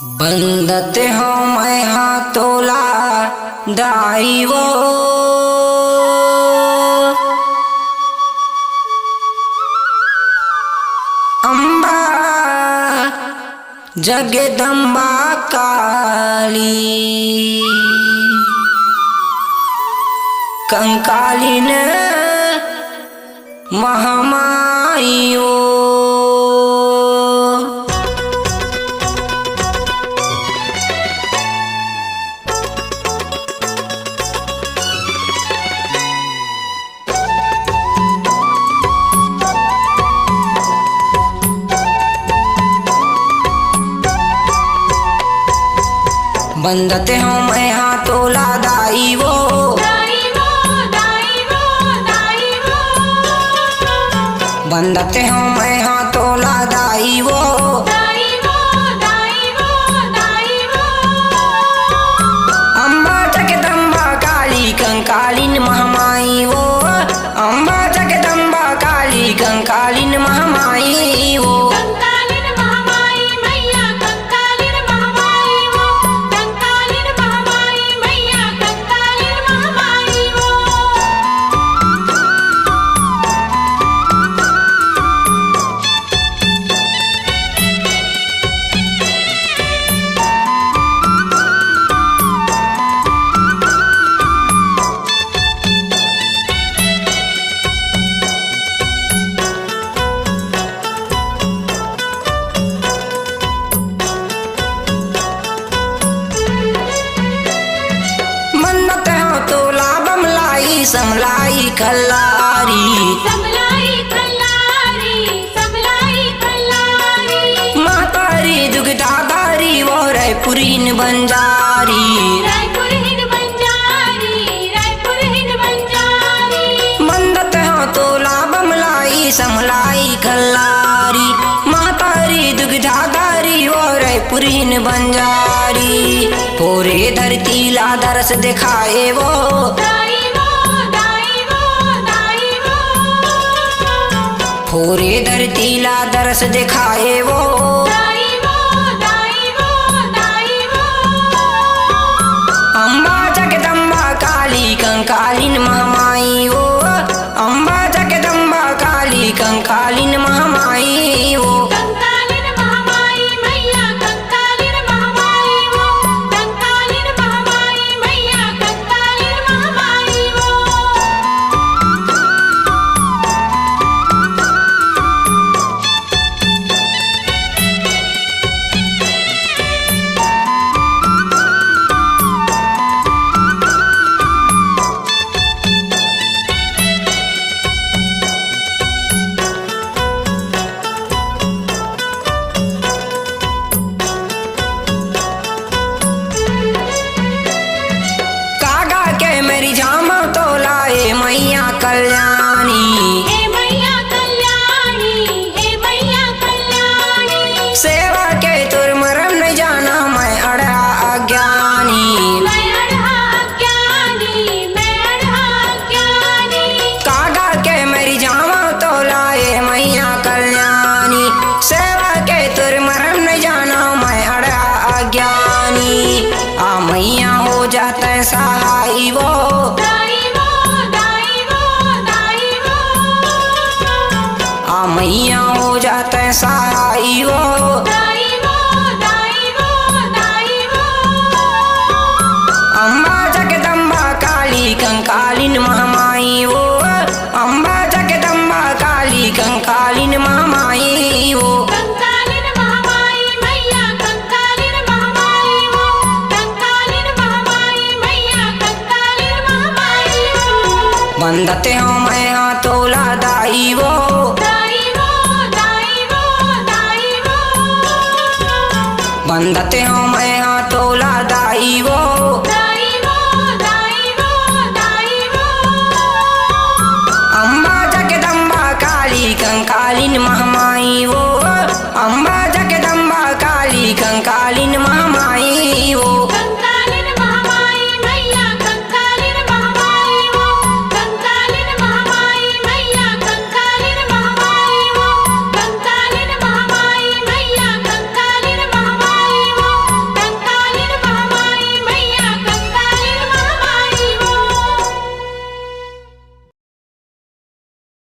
बंदते हो मैं हाथोला दाई वो अम्बा जगदम्बा काली कंकालिन महामाइयो बंदते हो मैं हाथोला दाई वो बंदते हो मैं हाथोला दाई वो अम्बा जगदम्बा काली कंकालिन महामाई वो अम्बा जगदम्बा काली कंकालिन महामाई वो समलाई खल्लारी मातारी दुगदादारी वो रायपुरीन बंजारी मंदत हो तोला बमलाई समलाई खल्लारी मातारी दुगदादारी वो रायपुरीन बंजारी पूरे धरती ला दरस दिखाए वो पूरे धरती ला दरस दिखाए वो अम्बा जगदम्बा काली कंकालिन महामाई वो अम्बा जगदम्बा काली कंकालिन महामाई वो मैया कल्याणी सेवा के तुर मरम न जाना मैं अड़ा अज्ञानी कागा के मेरी जामा तो लाए मैया कल्याणी सेवा के तुर मरम न जाना मैं अड़ा अज्ञानी आ मैया हो जाता है सहाई वो मैया हो जाता है सहाई वो अम्बा जगदम्बा काली कंकालिन महामाई वो अम्बा जगदम्बा काली कंकालिन महामाई वो बंदते हो मैं हाथोला दाई वो बंदते हो मैं हाथोला दाई वो अम्बा जगदम्बा काली कंकालिन महामाई वो अम्बा जगदम्बा काली कंकालिन